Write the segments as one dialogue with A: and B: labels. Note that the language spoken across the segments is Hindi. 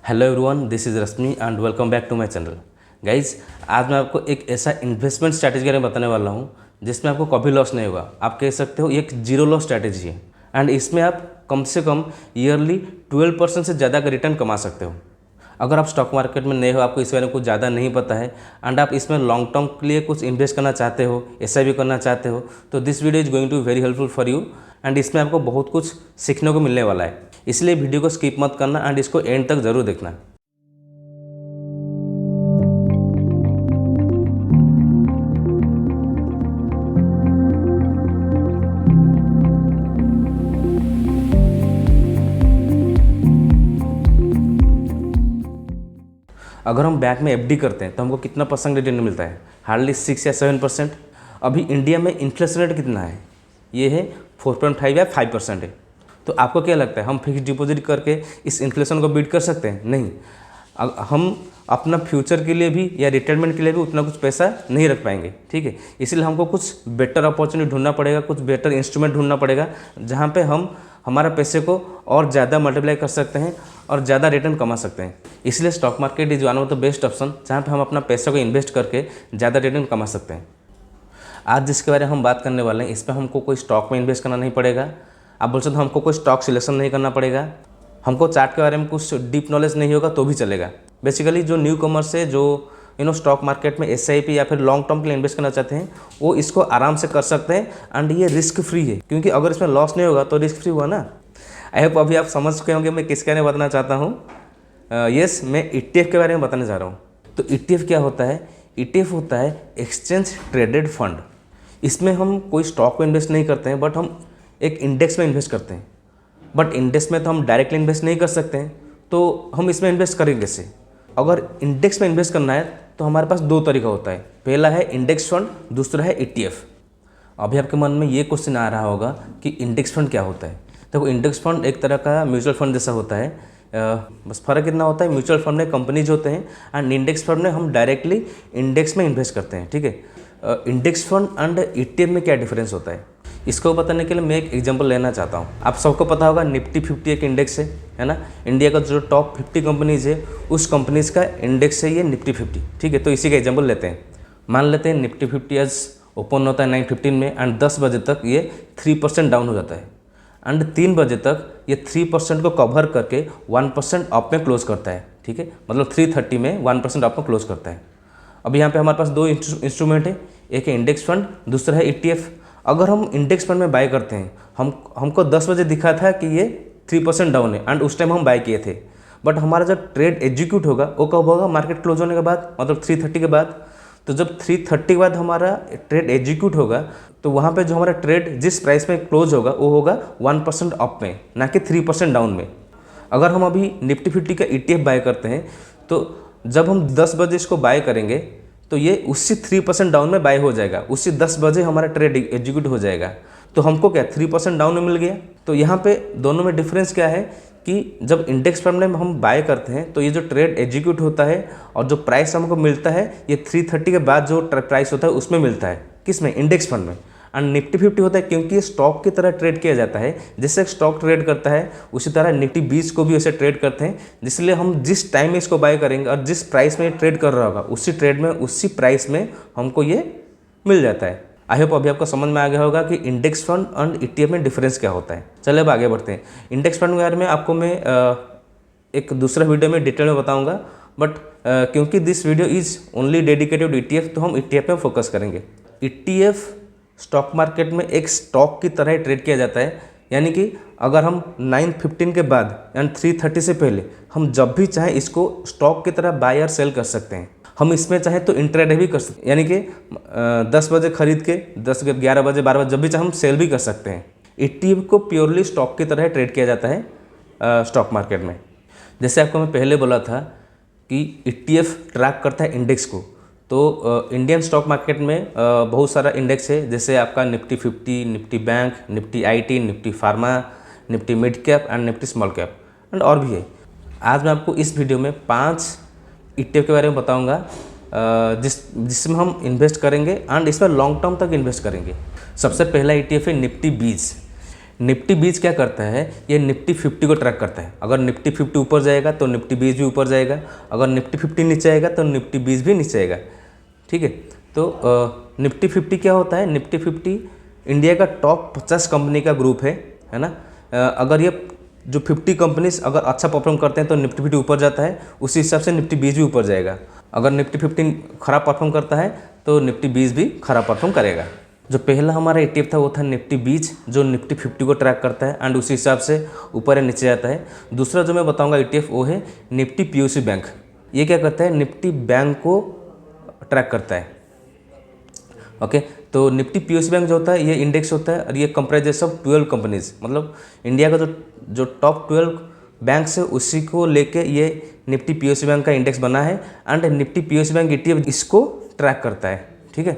A: Hello everyone, this is Rashmi and welcome back to my channel. Guys, आज मैं आपको एक ऐसा इन्वेस्टमेंट स्ट्रैटेजी के बारे में बताने वाला हूँ जिसमें आपको कभी लॉस नहीं होगा। आप कह सकते हो ये एक जीरो लॉस स्ट्रैटेजी है एंड इसमें आप कम से कम ईयरली 12% से ज़्यादा का रिटर्न कमा सकते हो। अगर आप स्टॉक मार्केट में नए हो, आपको इस बारे में कुछ ज़्यादा नहीं पता है एंड आप इसमें लॉन्ग टर्म के लिए कुछ इन्वेस्ट करना चाहते हो, ऐसा भी करना चाहते हो, तो this video is going to very helpful for you and इसमें आपको बहुत कुछ सीखने को मिलने वाला है। इसलिए वीडियो को स्किप मत करना एंड इसको एंड तक ज़रूर देखना। अगर हम बैंक में एफडी करते हैं तो हमको कितना परसेंट रिटर्न मिलता है? हार्डली 6 या 7%। अभी इंडिया में इन्फ्लेशन रेट कितना है? ये है 4.5 या 5% है। तो आपको क्या लगता है हम फिक्स डिपॉजिट करके इस इन्फ्लेशन को बीट कर सकते हैं? नहीं। हम अपना फ्यूचर के लिए भी या रिटायरमेंट के लिए भी उतना कुछ पैसा नहीं रख पाएंगे, ठीक है। इसलिए हमको कुछ बेटर अपॉर्चुनिटी ढूंढना पड़ेगा, कुछ बेटर इंस्ट्रूमेंट ढूंढना पड़ेगा जहाँ पे हम हमारा पैसे को और ज़्यादा मल्टीप्लाई कर सकते हैं और ज़्यादा रिटर्न कमा सकते हैं। इसलिए stock market is one of the best option जहाँ पे हम अपना पैसे को इन्वेस्ट करके ज़्यादा रिटर्न कमा सकते हैं। आज जिसके बारे में हम बात करने वाले हैं, इस पर हमको कोई स्टॉक में इन्वेस्ट करना नहीं पड़ेगा। आप बोल सकते हो हमको कोई स्टॉक सिलेक्शन नहीं करना पड़ेगा, हमको चार्ट के बारे में कुछ डीप नॉलेज नहीं होगा तो भी चलेगा। बेसिकली जो न्यू कमर्स है, जो स्टॉक मार्केट में एसआईपी या फिर लॉन्ग टर्म के लिए इन्वेस्ट करना चाहते हैं, वो इसको आराम से कर सकते हैं एंड ये रिस्क फ्री है, क्योंकि अगर इसमें लॉस नहीं होगा तो रिस्क फ्री हुआ ना। आई होप अभी आप समझ चुके होंगे मैं किसके बारे में बताना चाहता हूँ। यस, मैं ईटीएफ के बारे में बताने जा रहा हूँ। तो ईटीएफ क्या होता है? ईटीएफ होता है एक्सचेंज ट्रेडेड फंड। इसमें हम कोई स्टॉक में इन्वेस्ट नहीं करते हैं, बट हम एक इंडेक्स में इन्वेस्ट करते हैं। बट इंडेक्स में तो हम डायरेक्टली इन्वेस्ट नहीं कर सकते हैं, तो हम इसमें इन्वेस्ट करेंगे कैसे? अगर इंडेक्स में इन्वेस्ट करना है तो हमारे पास दो तरीका होता है। पहला है इंडेक्स फंड, दूसरा है ईटीएफ। अभी आपके मन में ये क्वेश्चन आ रहा होगा कि इंडेक्स फंड क्या होता है। देखो, इंडेक्स फंड एक तरह का म्यूचुअल फंड जैसा होता है। बस फ़र्क इतना होता है, म्यूचुअल फंड में कंपनीज होते हैं एंड इंडेक्स फंड में हम डायरेक्टली इंडेक्स में इन्वेस्ट करते हैं, ठीक है। इंडेक्स फंड एंड ईटीएफ में क्या डिफरेंस होता है, इसको बताने के लिए मैं एक एग्जांपल लेना चाहता हूँ। आप सबको पता होगा निफ्टी 50 एक इंडेक्स है ना। इंडिया का जो टॉप 50 कंपनीज है, उस कंपनीज का इंडेक्स है ये निफ्टी 50, ठीक है। तो इसी का एग्जांपल लेते हैं। मान लेते हैं निफ्टी 50 आज ओपन होता है 9:15 में एंड 10 बजे तक ये 3% डाउन हो जाता है एंड 3 बजे तक ये 3% को कवर करके 1% अप में क्लोज करता है, ठीक है। मतलब 3:30 में 1% अप में क्लोज करता है। अब यहाँ पे हमारे पास दो इंस्ट्रूमेंट है, एक है इंडेक्स फंड, दूसरा है ईटीएफ। अगर हम इंडेक्स फंड में बाय करते हैं, हमको 10 बजे दिखा था कि ये 3% डाउन है एंड उस टाइम हम बाय किए थे। बट हमारा जब ट्रेड एग्जीक्यूट होगा वो कब होगा? मार्केट क्लोज होने के बाद, मतलब 3:30 के बाद। तो जब 3:30 के बाद हमारा ट्रेड एग्जीक्यूट होगा तो वहाँ पे जो हमारा ट्रेड जिस प्राइस में क्लोज होगा वो होगा 1% अप में, ना कि 3% डाउन में। अगर हम अभी निफ्टी 50 का ईटीएफ बाय करते हैं तो जब हम 10 बजे इसको बाय करेंगे तो ये उसी 3% डाउन में बाय हो जाएगा, उसी 10 बजे हमारा ट्रेड एग्जीक्यूट हो जाएगा। तो हमको क्या 3% डाउन में मिल गया। तो यहाँ पे दोनों में डिफरेंस क्या है कि जब इंडेक्स फंड में हम बाय करते हैं तो ये जो ट्रेड एग्जीक्यूट होता है और जो प्राइस हमको मिलता है ये 3:30 के बाद जो प्राइस होता है उसमें मिलता है। किस में? इंडेक्स फंड में। एंड निफ्टी 50 होता है क्योंकि ये स्टॉक की तरह ट्रेड किया जाता है। जैसे स्टॉक ट्रेड करता है उसी तरह निफ्टी 20 को भी वैसे ट्रेड करते हैं। जिसलिए हम जिस टाइम में इसको बाय करेंगे और जिस प्राइस में ट्रेड कर रहा होगा उसी ट्रेड में उसी प्राइस में हमको ये मिल जाता है। आई होप अभी आपको समझ में आ गया होगा कि इंडेक्स फंड एंड ईटीएफ में डिफरेंस क्या होता है। चलिए अब आगे बढ़ते हैं। इंडेक्स फंड के बारे में आपको मैं एक दूसरा वीडियो में डिटेल में बताऊंगा, बट क्योंकि this video is only dedicated ETF तो हम ईटीएफ में फोकस करेंगे। ईटीएफ स्टॉक मार्केट में एक स्टॉक की तरह ट्रेड किया जाता है, यानी कि अगर हम 9:15 के बाद यानी 3:30 से पहले हम जब भी चाहें इसको स्टॉक की तरह बाय और सेल कर सकते हैं। हम इसमें चाहें तो इंट्राडे भी कर सकते हैं, यानी कि 10 बजे खरीद के 10 11 बजे 12 बजे जब भी चाहे हम सेल भी कर सकते हैं। ईटीएफ को प्योरली स्टॉक की तरह ट्रेड किया जाता है स्टॉक मार्केट में। जैसे आपको मैं पहले बोला था कि ईटीएफ ट्रैक करता है इंडेक्स को। तो इंडियन स्टॉक मार्केट में बहुत सारा इंडेक्स है, जैसे आपका Nifty 50, Nifty bank, Nifty IT, Nifty pharma, Nifty mid cap and Nifty small cap and और भी है। आज मैं आपको इस वीडियो में 5 ईटीएफ के बारे में बताऊंगा जिसमें हम इन्वेस्ट करेंगे एंड इसमें लॉन्ग टर्म तक इन्वेस्ट करेंगे। सबसे पहला ईटीएफ है निफ्टी 20। निफ्टी 20 क्या करता है, ये निफ्टी 50 को ट्रैक करता है। अगर निफ्टी 50 ऊपर जाएगा तो निफ्टी 20 भी ऊपर जाएगा, अगर निफ्टी 50 नीचे आएगा तो निफ्टी 20 भी नीचे आएगा। ठीक है, तो निफ्टी 50 क्या होता है, निफ्टी 50 इंडिया का टॉप 50 कंपनी का ग्रुप है ना। अगर ये जो 50 कंपनीज अगर अच्छा परफॉर्म करते हैं तो निफ्टी 50 ऊपर जाता है, उसी हिसाब से निफ्टी 20 भी ऊपर जाएगा। अगर निफ्टी 50 खराब परफॉर्म करता है तो निफ्टी 20 भी खराब परफॉर्म करेगा। जो पहला हमारा ETF था वो था निफ्टी 20, जो निफ्टी 50 को ट्रैक करता है एंड उसी हिसाब से ऊपर या नीचे जाता है। दूसरा जो मैं बताऊंगा ETF वो है निफ्टी POC बैंक। ये क्या करता है, निफ्टी बैंक को ट्रैक करता है। ओके, तो निफ्टी POC बैंक जो होता है ये इंडेक्स होता है और ये कंप्राइजेस ऑफ 12 कंपनीज, मतलब इंडिया का जो टॉप 12 बैंक्स है उसी को लेके ये निफ्टी POC बैंक का इंडेक्स बना है and Nifty POC bank ETF इसको ट्रैक करता है। ठीक है,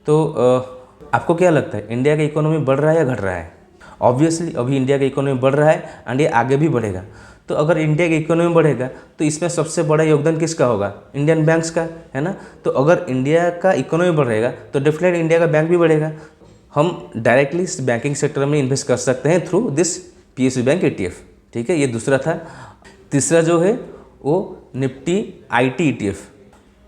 A: तो आपको क्या लगता है इंडिया का इकोनॉमी बढ़ रहा है या घट रहा है? ऑब्वियसली अभी इंडिया का इकोनॉमी बढ़ रहा है एंड ये आगे भी बढ़ेगा। तो अगर इंडिया का इकोनॉमी बढ़ेगा तो इसमें सबसे बड़ा योगदान किसका होगा, इंडियन बैंक्स का, है ना। तो अगर इंडिया का इकोनॉमी बढ़ेगा तो डेफिनेटली इंडिया का बैंक भी बढ़ेगा। हम डायरेक्टली इस बैंकिंग सेक्टर में इन्वेस्ट कर सकते हैं through this POC bank ETF। ठीक है, ये दूसरा था। तीसरा जो है वो निफ्टी IT ETF,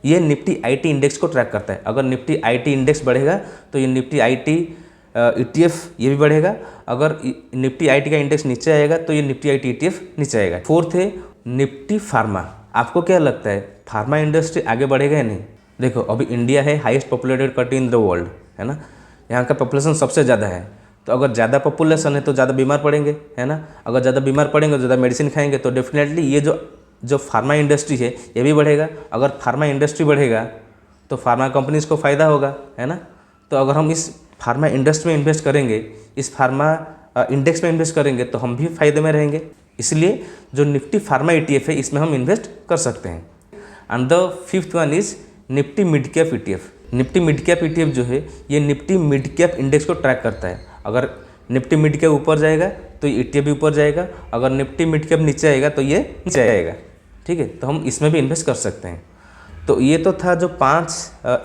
A: ये निफ्टी IT इंडेक्स को ट्रैक करता है। अगर निफ्टी IT इंडेक्स बढ़ेगा तो ये निफ्टी IT ETF ये भी बढ़ेगा। अगर निफ्टी IT का इंडेक्स नीचे आएगा तो ये निफ्टी IT ETF नीचे आएगा। फोर्थ है निफ्टी फार्मा। आपको क्या लगता है फार्मा इंडस्ट्री आगे बढ़ेगा या नहीं? देखो अभी इंडिया है highest populated country in the world, है ना। यहाँ का पॉपुलेशन सबसे ज़्यादा है, तो अगर ज़्यादा पॉपुलेशन है तो ज़्यादा बीमार पड़ेंगे, है ना। अगर ज़्यादा बीमार पड़ेंगे तो ज़्यादा मेडिसिन खाएंगे, तो डेफिनेटली ये जो फार्मा इंडस्ट्री है ये भी बढ़ेगा। अगर फार्मा इंडस्ट्री बढ़ेगा तो फार्मा कंपनीज़ को फ़ायदा होगा, है ना। तो अगर हम इस फार्मा इंडस्ट्री में इन्वेस्ट करेंगे, इस फार्मा इंडेक्स में इन्वेस्ट करेंगे तो हम भी फायदे में रहेंगे। इसलिए जो निफ्टी फार्मा ETF है इसमें हम इन्वेस्ट कर सकते हैं। And the fifth one is Nifty mid cap ETF। Nifty mid cap ETF जो है ये निफ्टी मिड कैप इंडेक्स को ट्रैक करता है। अगर निफ्टी मिड कैप ऊपर जाएगा तो ये ETF भी ऊपर जाएगा, अगर निफ्टी मिड कैप नीचे आएगा तो ये नीचे आएगा। ठीक है, तो हम इसमें भी इन्वेस्ट कर सकते हैं। तो ये तो था जो 5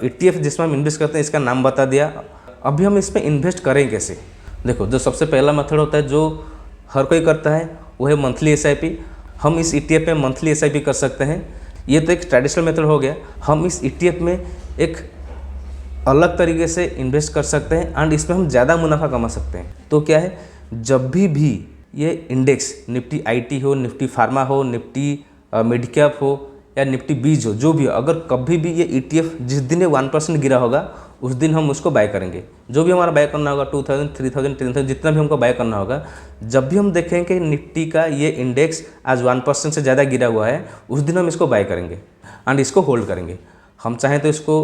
A: ETF जिसमें हम इन्वेस्ट करते हैं, इसका नाम बता दिया। अभी हम इसमें इन्वेस्ट करें कैसे? देखो, जो सबसे पहला मेथड होता है जो हर कोई करता है वो है मंथली SIP। हम इस ETF में मंथली SIP कर सकते हैं। ये तो एक ट्रेडिशनल मेथड हो गया। हम इस ETF में एक अलग तरीके से इन्वेस्ट कर सकते हैं एंड इसमें हम ज़्यादा मुनाफा कमा सकते हैं। तो क्या है, जब भी ये इंडेक्स निफ्टी IT हो, निफ्टी फार्मा हो, निफ्टी मिड कैप हो या निफ्टी 20 हो, जो भी हो, अगर कभी भी ये ETF जिस दिन ये 1% गिरा होगा उस दिन हम उसको बाय करेंगे। जो भी हमारा बाय करना होगा 2000, 3000, 10,000 जितना भी हमको बाय करना होगा, जब भी हम देखें कि निफ्टी का ये इंडेक्स आज 1% से ज़्यादा गिरा हुआ है उस दिन हम इसको बाय करेंगे एंड इसको होल्ड करेंगे। हम चाहें तो इसको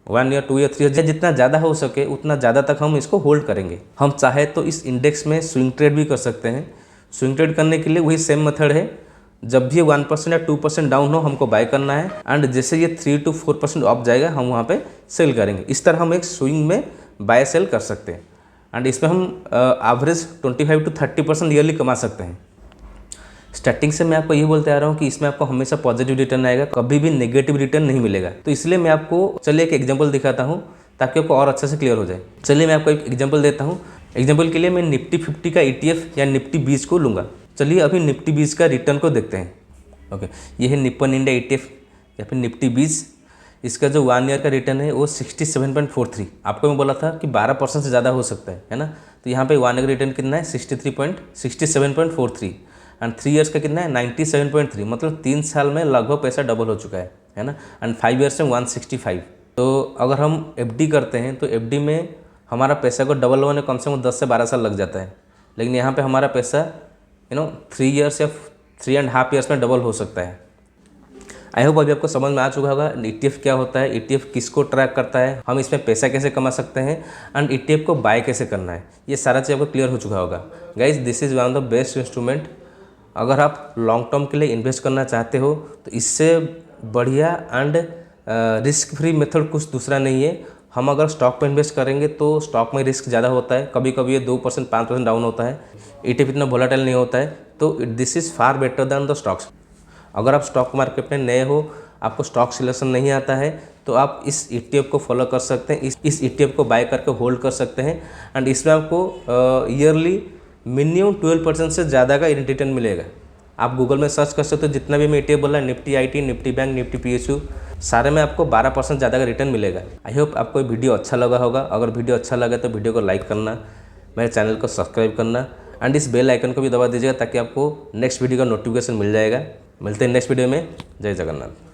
A: 1 ईयर 2 ईयर 3 ईयर जितना ज़्यादा हो सके उतना ज़्यादा तक हम इसको होल्ड करेंगे। हम चाहे तो इस इंडेक्स में स्विंग ट्रेड भी कर सकते हैं। स्विंग ट्रेड करने के लिए वही सेम मेथड है, जब भी 1% या 2% डाउन हो हमको बाय करना है एंड जैसे ये 3 to 4% अप जाएगा हम वहाँ पे सेल करेंगे। इस तरह हम एक स्विंग में बाय सेल कर सकते हैं एंड इसमें हम एवरेज 25 to 30% ईयरली कमा सकते हैं। स्टार्टिंग से मैं आपको ये बोलते आ रहा हूँ कि इसमें आपको हमेशा पॉजिटिव रिटर्न आएगा, कभी भी नेगेटिव रिटर्न नहीं मिलेगा। तो इसलिए मैं आपको चलिए एक एग्जांपल दिखाता हूँ ताकि आपको और अच्छे से क्लियर हो जाए। चलिए मैं आपको एक एग्जांपल देता हूँ। एग्जांपल के लिए मैं निफ्टी 50 का ETF या निफ्टी 20 को लूँगा। चलिए अभी निफ्टी 20 का रिटर्न को देखते हैं। ओके, ये है निप्पन इंडिया ETF या फिर निफ्टी 20। इसका जो 1 ईयर का रिटर्न है वो 67.43। आपको मैं बोला था कि 12% से ज़्यादा हो सकता है ना। तो यहाँ पे 1 ईयर का रिटर्न कितना है 67.43 एंड 3 ईयर्स का कितना है 97.3। मतलब 3 साल में लगभग पैसा डबल हो चुका है ना। एंड 5 ईयर्स में 165। तो अगर हम FD करते हैं तो FD में हमारा पैसा को डबल होने कम से कम 10 से 12 साल लग जाता है, लेकिन यहाँ पे हमारा पैसा 3 ईयर्स या 3.5 ईयर्स में डबल हो सकता है। आई होप अभी आपको समझ में आ चुका होगा ETF क्या होता है, ETF किसको ट्रैक करता है, हम इसमें पैसा कैसे कमा सकते हैं एंड ETF को बाय कैसे करना है। ये सारा चीज़ आपको क्लियर हो चुका होगा। Guys, this is one of the best instrument. अगर आप लॉन्ग टर्म के लिए इन्वेस्ट करना चाहते हो तो इससे बढ़िया एंड रिस्क फ्री मेथड कुछ दूसरा नहीं है। हम अगर स्टॉक में इन्वेस्ट करेंगे तो स्टॉक में रिस्क ज़्यादा होता है, कभी कभी ये 2% 5% डाउन होता है। ETF इतना वोलेटाइल नहीं होता है, तो this is far better than the stocks. अगर आप स्टॉक मार्केट में नए हो आपको स्टॉक सिलेक्शन नहीं आता है तो आप इस ETF को फॉलो कर सकते हैं, इस ETF को बाय करके होल्ड कर सकते हैं। एंड इसमें आपको ईयरली मिनिमम 12% से ज़्यादा का रिटर्न मिलेगा। आप गूगल में सर्च कर सकते हो, जितना भी मैं ETF बोला, Nifty IT, Nifty bank, Nifty PSU, सारे में आपको 12% ज़्यादा का रिटर्न मिलेगा। आई होप आपको वीडियो अच्छा लगा होगा। अगर वीडियो अच्छा लगे तो वीडियो को लाइक करना, मेरे चैनल को सब्सक्राइब करना एंड इस बेल आइकन को भी दबा दीजिएगा ताकि आपको नेक्स्ट वीडियो का नोटिफिकेशन मिल जाएगा। मिलते हैं नेक्स्ट वीडियो में। जय जगन्नाथ।